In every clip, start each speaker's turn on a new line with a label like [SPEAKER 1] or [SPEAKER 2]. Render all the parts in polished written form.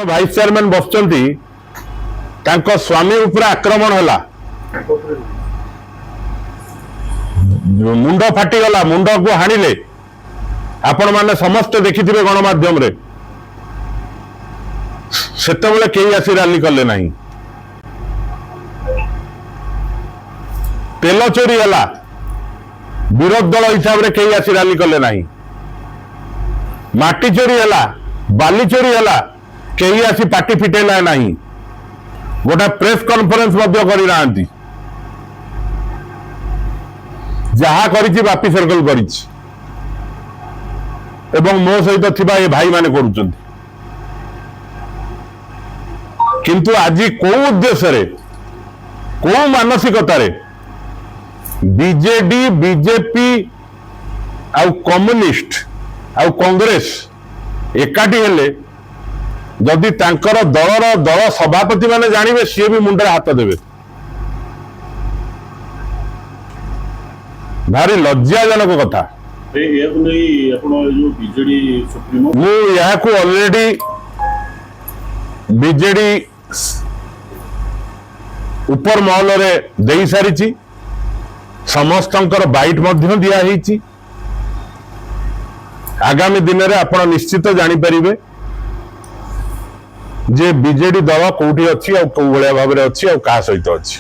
[SPEAKER 1] Vice chairman बसचंती तांको स्वामी ऊपर आक्रमण हला मुंड फाटीगला मुंड को हाणिले आपण माने समस्त देखिथिबे गणमाध्यम रे सेतेबेले केही आसी रैली कले नाही तेल चोरी हला विरोध दल हिसाब रे केही आसी रैली कले नाही माटी चोरी हला बाली चोरी हला केही आसी पार्टी फिटेला नहीं गोटा प्रेस कॉन्फ्रेंस मध्य करि नांती जहा करिछि बापी सर्कल करिछि एवं मो सहित थिबा ए भाई माने करूचंती किंतु आज को उद्देश्य रे को मानसिकता रे बीजेडी बीजेपी आउ कम्युनिस्ट आउ कांग्रेस एकाठी हेले जदि तांकर दलर दल सभापति माने जानिबे सी भी मुंडे हाथ देवे भारी लज्जाजनक कथा ऑलरेडी बीजेडी ऊपर महल रे देई सारिची समस्तंकर बाइट मध्य दिया हिची आगामी दिन रे आपण निश्चित जानि परिबे जे बीजेडी दल कोठी अछि आ को बळिया भाव रे अछि आ का सहित अछि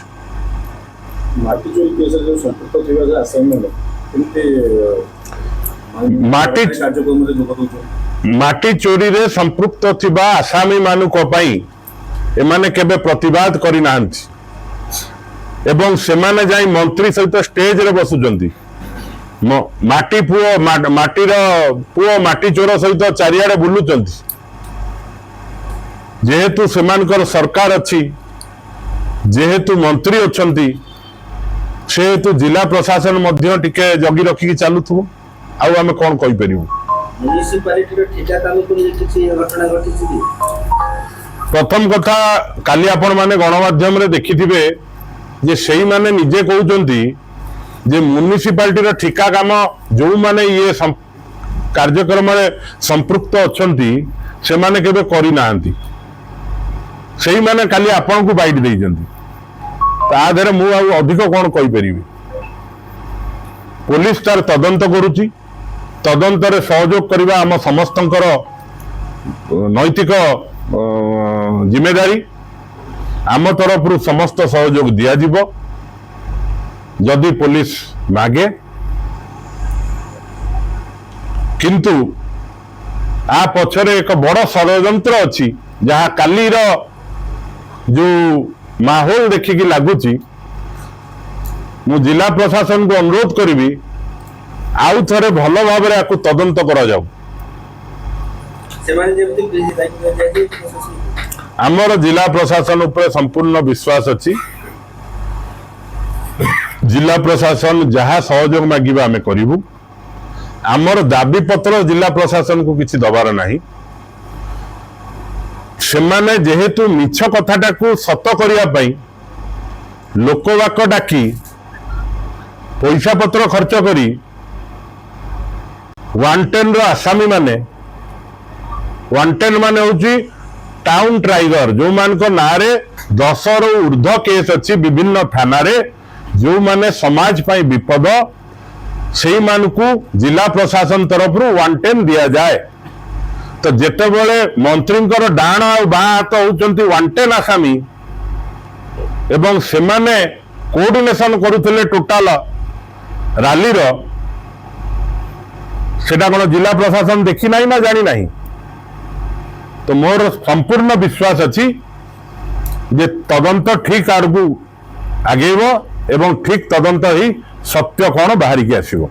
[SPEAKER 2] माटी चोरी केस जो संपर्क थिबा जे असाइनमेंट किंते
[SPEAKER 1] माटी
[SPEAKER 2] कार्यक्रम रे जोग दोछ
[SPEAKER 1] माटी चोरी रे संपृक्त थिबा आसामी मानु को पई एमाने केबे प्रतिवाद करि नांती एवं सेमाने जाई मंत्री सहित स्टेज रे बसुजंती माटी पुओ माटीर पुओ माटी चोर सहित चारियाडे बुलुचंती जेहेतु सेमानकर सरकार अच्छी जेहेतु मंत्री अच्छी सेहेतु जिला प्रशासन मध्य टिके जगी रखिकी चलुथु आउ आमे कोन कहि परिबु
[SPEAKER 3] म्युनिसिपालिटी रो ठेका काम करि किछि घटना घटिछि कि
[SPEAKER 1] प्रथम कथा काली आपण माने गणमाध्यम रे देखिथिबे जे सेही माने निजे कहउचंती जे म्युनिसिपालिटी रो ठेका काम जो माने ये कार्यक्रम रे संपृक्त अछंती से माने केबे करि नांती से ही माने काली आपण को बाइट दे ताधरे मु अधिक कौन कही पारि पुलिस तार तदंत करुची तदंत रे सहयोग करबा आम समस्तंकर नैतिक जिम्मेदारी आम तरफ समस्त सहयोग दिया जिवो जदि पुलिस मागे किंतु आ पछरे एक बड़ षड्यंत्र अछि जहा काली रो जो माहौल देखिकी लगुची मु जिला प्रशासन को अनुरोध करी आउ थे भल भाव में तदंत करा जाऊ आमर जिला प्रशासन उपर संपूर्ण विश्वास अच्छी जिला प्रशासन जहाँ सहयोग मागिबा आमे करिवु आमर दाबी पत्र जिला प्रशासन को किसी दबार नहीं सेमाने जेहेतु मिछ कथाटा को सत करिया पई लोकवाक डाकी पैसा पत्र खर्च करी 110 रो आसामी माने 110 माने होची टाउन टाइगर जो मान को नारे 10 रो ऊर्ध्व केस अछि विभिन्न थाना रे जो माने समाज पई विपद सेही मान को जिला प्रशासन तरफ रु 110 दिया जाए तो जेते बेले मंत्री डाण आ बा हाथ होचंती 110 आसामी एवं सेमाने कोऑर्डिनेशन करुथिले टोटल रैली रो सेटा कोन जिला प्रशासन देखि नाही ना जानि नाही तो मोर संपूर्ण विश्वास अछि जे तदंत ठीक आड़कू आगेबो एवं ठीक तदंत ही सत्य कोन बाहरी के आसीबो।